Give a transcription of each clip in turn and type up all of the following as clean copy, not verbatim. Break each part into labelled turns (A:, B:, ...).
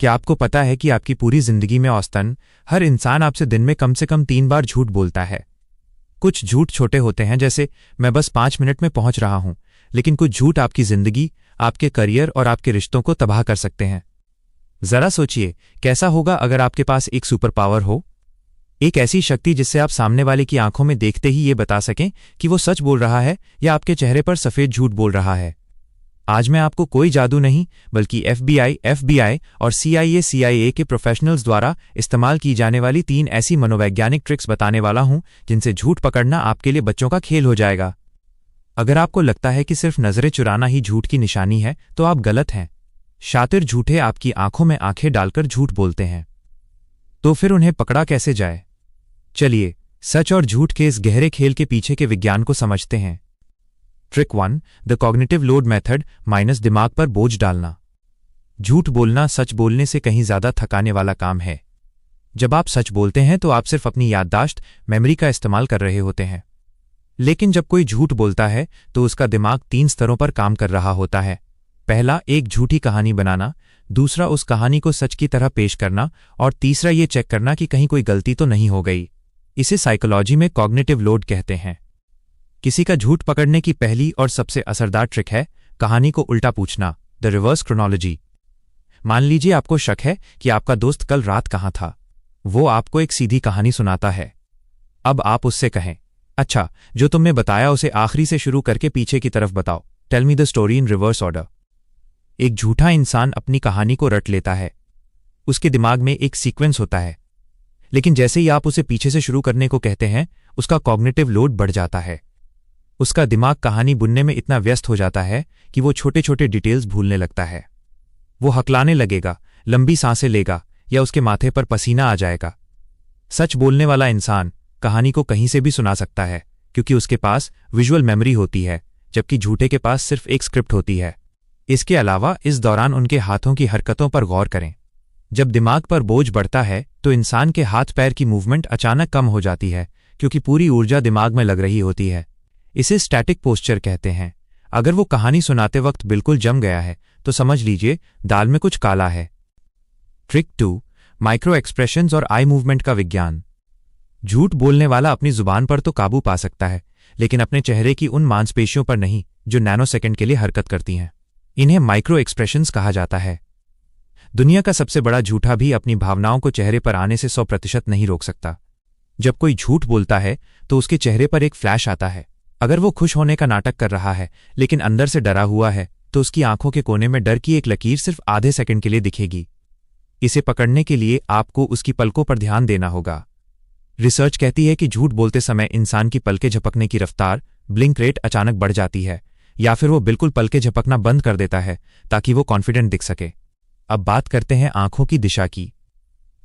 A: क्या आपको पता है कि आपकी पूरी जिंदगी में औसतन हर इंसान आपसे दिन में कम से कम 3 बार झूठ बोलता है। कुछ झूठ छोटे होते हैं, जैसे मैं बस 5 मिनट में पहुंच रहा हूं, लेकिन कुछ झूठ आपकी जिंदगी, आपके करियर और आपके रिश्तों को तबाह कर सकते हैं। जरा सोचिए, कैसा होगा अगर आपके पास एक सुपर पावर हो, एक ऐसी शक्ति जिससे आप सामने वाले की आंखों में देखते ही ये बता सकें कि वो सच बोल रहा है या आपके चेहरे पर सफेद झूठ बोल रहा है। आज मैं आपको कोई जादू नहीं, बल्कि FBI और CIA के प्रोफेशनल्स द्वारा इस्तेमाल की जाने वाली 3 ऐसी मनोवैज्ञानिक ट्रिक्स बताने वाला हूं जिनसे झूठ पकड़ना आपके लिए बच्चों का खेल हो जाएगा। अगर आपको लगता है कि सिर्फ नजरें चुराना ही झूठ की निशानी है, तो आप गलत हैं। शातिर झूठे आपकी आंखों में आंखें डालकर झूठ बोलते हैं। तो फिर उन्हें पकड़ा कैसे जाए? चलिए, सच और झूठ के इस गहरे खेल के पीछे के विज्ञान को समझते हैं। Trick 1, the cognitive load method, minus दिमाग पर बोझ डालना। झूठ बोलना सच बोलने से कहीं ज्यादा थकाने वाला काम है। जब आप सच बोलते हैं तो आप सिर्फ अपनी याददाश्त, मेमोरी का इस्तेमाल कर रहे होते हैं। लेकिन जब कोई झूठ बोलता है तो उसका दिमाग 3 स्तरों पर काम कर रहा होता है। पहला, एक झूठी कहानी बनाना, दूसरा, उस कहानी को सच की तरह पेश करना, और तीसरा, ये चेक करना कि कहीं कोई गलती तो नहीं हो गई। इसे साइकोलॉजी में कॉग्निटिव लोड कहते हैं। किसी का झूठ पकड़ने की पहली और सबसे असरदार ट्रिक है कहानी को उल्टा पूछना, द रिवर्स क्रोनोलॉजी। मान लीजिए आपको शक है कि आपका दोस्त कल रात कहाँ था। वो आपको एक सीधी कहानी सुनाता है। अब आप उससे कहें, अच्छा, जो तुमने बताया उसे आखिरी से शुरू करके पीछे की तरफ बताओ, tell me the story in reverse order. एक झूठा इंसान अपनी कहानी को रट लेता है। उसके दिमाग में एक सीक्वेंस होता है, लेकिन जैसे ही आप उसे पीछे से शुरू करने को कहते हैं, उसका कॉग्निटिव लोड बढ़ जाता है। उसका दिमाग कहानी बुनने में इतना व्यस्त हो जाता है कि वो छोटे छोटे डिटेल्स भूलने लगता है। वो हकलाने लगेगा, लंबी सांसें लेगा, या उसके माथे पर पसीना आ जाएगा। सच बोलने वाला इंसान कहानी को कहीं से भी सुना सकता है, क्योंकि उसके पास विजुअल मेमोरी होती है, जबकि झूठे के पास सिर्फ एक स्क्रिप्ट होती है। इसके अलावा इस दौरान उनके हाथों की हरकतों पर गौर करें। जब दिमाग पर बोझ बढ़ता है तो इंसान के हाथ पैर की मूवमेंट अचानक कम हो जाती है, क्योंकि पूरी ऊर्जा दिमाग में लग रही होती है। इसे स्टैटिक पोस्चर कहते हैं। अगर वो कहानी सुनाते वक्त बिल्कुल जम गया है तो समझ लीजिए दाल में कुछ काला है। ट्रिक 2, माइक्रो एक्सप्रेशंस और आई मूवमेंट का विज्ञान। झूठ बोलने वाला अपनी जुबान पर तो काबू पा सकता है, लेकिन अपने चेहरे की उन मांसपेशियों पर नहीं जो नैनोसेकंड के लिए हरकत करती हैं। इन्हें माइक्रो एक्सप्रेशंस कहा जाता है। दुनिया का सबसे बड़ा झूठा भी अपनी भावनाओं को चेहरे पर आने से 100% नहीं रोक सकता। जब कोई झूठ बोलता है तो उसके चेहरे पर एक फ्लैश आता है। अगर वो खुश होने का नाटक कर रहा है लेकिन अंदर से डरा हुआ है, तो उसकी आंखों के कोने में डर की एक लकीर सिर्फ आधे सेकंड के लिए दिखेगी। इसे पकड़ने के लिए आपको उसकी पलकों पर ध्यान देना होगा। रिसर्च कहती है कि झूठ बोलते समय इंसान की पलकें झपकने की रफ्तार, ब्लिंक रेट अचानक बढ़ जाती है, या फिर वो बिल्कुल पलकें झपकना बंद कर देता है ताकि वो कॉन्फिडेंट दिख सके। अब बात करते हैं आंखों की दिशा की।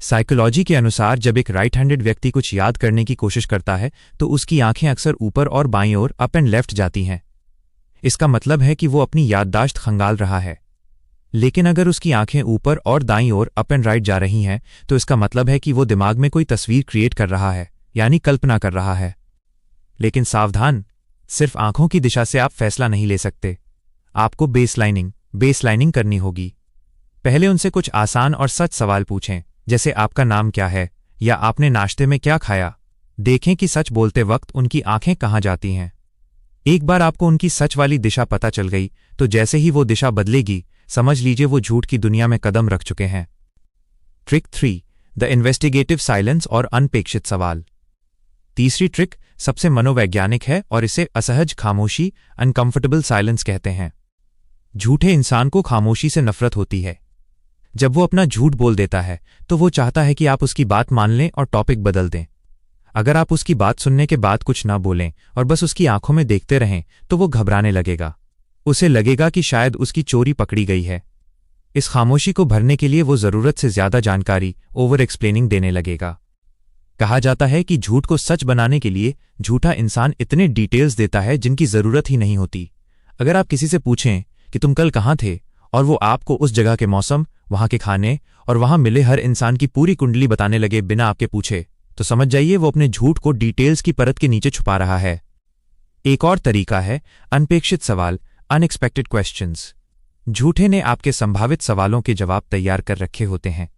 A: साइकोलॉजी के अनुसार जब एक राइट हैंडेड व्यक्ति कुछ याद करने की कोशिश करता है तो उसकी आंखें अक्सर ऊपर और बाईं ओर, अप एंड लेफ्ट जाती हैं। इसका मतलब है कि वो अपनी याददाश्त खंगाल रहा है। लेकिन अगर उसकी आंखें ऊपर और दाईं ओर, अप एंड राइट जा रही हैं, तो इसका मतलब है कि वो दिमाग में कोई तस्वीर क्रिएट कर रहा है, यानी कल्पना कर रहा है। लेकिन सावधान, सिर्फ आंखों की दिशा से आप फैसला नहीं ले सकते। आपको बेसलाइनिंग करनी होगी। पहले उनसे कुछ आसान और सच सवाल पूछें, जैसे आपका नाम क्या है या आपने नाश्ते में क्या खाया। देखें कि सच बोलते वक्त उनकी आंखें कहाँ जाती हैं। एक बार आपको उनकी सच वाली दिशा पता चल गई तो जैसे ही वो दिशा बदलेगी, समझ लीजिए वो झूठ की दुनिया में कदम रख चुके हैं। ट्रिक 3, द इन्वेस्टिगेटिव साइलेंस और अनपेक्षित सवाल। तीसरी ट्रिक सबसे मनोवैज्ञानिक है और इसे असहज खामोशी, अनकंफर्टेबल साइलेंस कहते हैं। झूठे इंसान को खामोशी से नफरत होती है। जब वो अपना झूठ बोल देता है तो वो चाहता है कि आप उसकी बात मान लें और टॉपिक बदल दें। अगर आप उसकी बात सुनने के बाद कुछ ना बोलें और बस उसकी आंखों में देखते रहें तो वो घबराने लगेगा। उसे लगेगा कि शायद उसकी चोरी पकड़ी गई है। इस खामोशी को भरने के लिए वो जरूरत से ज्यादा जानकारी, ओवर एक्सप्लेनिंग देने लगेगा। कहा जाता है कि झूठ को सच बनाने के लिए झूठा इंसान इतने डिटेल्स देता है जिनकी जरूरत ही नहीं होती। अगर आप किसी से पूछें कि तुम कल कहाँ थे, और वो आपको उस जगह के मौसम, वहां के खाने और वहां मिले हर इंसान की पूरी कुंडली बताने लगे बिना आपके पूछे, तो समझ जाइए वो अपने झूठ को डिटेल्स की परत के नीचे छुपा रहा है। एक और तरीका है अनपेक्षित सवाल, अनएक्सपेक्टेड क्वेश्चंस। झूठे ने आपके संभावित सवालों के जवाब तैयार कर रखे होते हैं।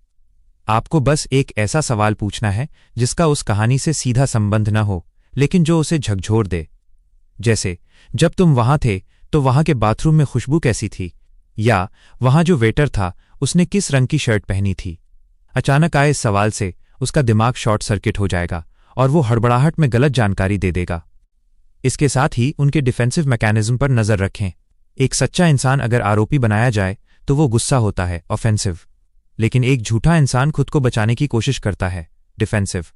A: आपको बस एक ऐसा सवाल पूछना है जिसका उस कहानी से सीधा संबंध न हो, लेकिन जो उसे झकझोर दे। जैसे, जब तुम वहां थे तो वहां के बाथरूम में खुशबू कैसी थी, या वहां जो वेटर था उसने किस रंग की शर्ट पहनी थी। अचानक आए इस सवाल से उसका दिमाग शॉर्ट सर्किट हो जाएगा और वो हड़बड़ाहट में गलत जानकारी दे देगा। इसके साथ ही उनके डिफेंसिव मैकेनिज्म पर नजर रखें। एक सच्चा इंसान अगर आरोपी बनाया जाए तो वो गुस्सा होता है, ऑफेंसिव। लेकिन एक झूठा इंसान खुद को बचाने की कोशिश करता है, डिफेंसिव।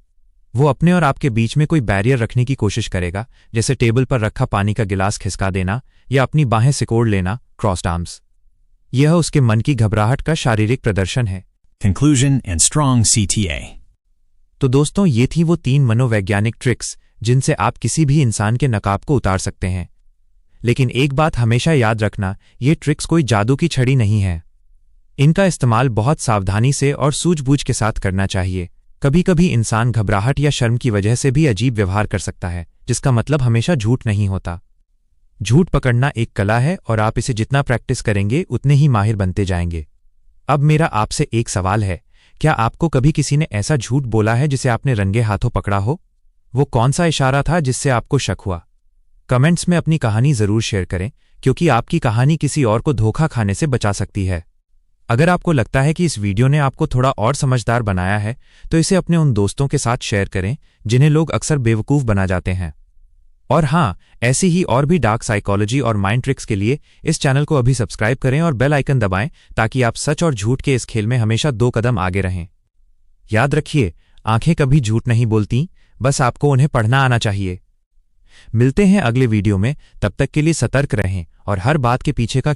A: वो अपने और आपके बीच में कोई बैरियर रखने की कोशिश करेगा, जैसे टेबल पर रखा पानी का गिलास खिसका देना या अपनी बाहें सिकोड़ लेना, क्रॉस्ड आर्म्स। यह उसके मन की घबराहट का शारीरिक प्रदर्शन है।
B: Conclusion and strong CTA.
A: तो दोस्तों, ये थी वो 3 मनोवैज्ञानिक ट्रिक्स जिनसे आप किसी भी इंसान के नकाब को उतार सकते हैं। लेकिन एक बात हमेशा याद रखना, ये ट्रिक्स कोई जादू की छड़ी नहीं है। इनका इस्तेमाल बहुत सावधानी से और सूझबूझ के साथ करना चाहिए। कभी कभी इंसान घबराहट या शर्म की वजह से भी अजीब व्यवहार कर सकता है, जिसका मतलब हमेशा झूठ नहीं होता। झूठ पकड़ना एक कला है और आप इसे जितना प्रैक्टिस करेंगे उतने ही माहिर बनते जाएंगे। अब मेरा आपसे एक सवाल है, क्या आपको कभी किसी ने ऐसा झूठ बोला है जिसे आपने रंगे हाथों पकड़ा हो? वो कौन सा इशारा था जिससे आपको शक हुआ? कमेंट्स में अपनी कहानी जरूर शेयर करें, क्योंकि आपकी कहानी किसी और को धोखा खाने से बचा सकती है। अगर आपको लगता है कि इस वीडियो ने आपको थोड़ा और समझदार बनाया है, तो इसे अपने उन दोस्तों के साथ शेयर करें जिन्हें लोग अक्सर बेवकूफ़ बना जाते हैं। और हाँ, ऐसी ही और भी डार्क साइकोलॉजी और माइंड ट्रिक्स के लिए इस चैनल को अभी सब्सक्राइब करें और बेल आइकन दबाएं, ताकि आप सच और झूठ के इस खेल में हमेशा 2 कदम आगे रहें। याद रखिए, आंखें कभी झूठ नहीं बोलती, बस आपको उन्हें पढ़ना आना चाहिए। मिलते हैं अगले वीडियो में, तब तक के लिए सतर्क रहें और हर बात के पीछे का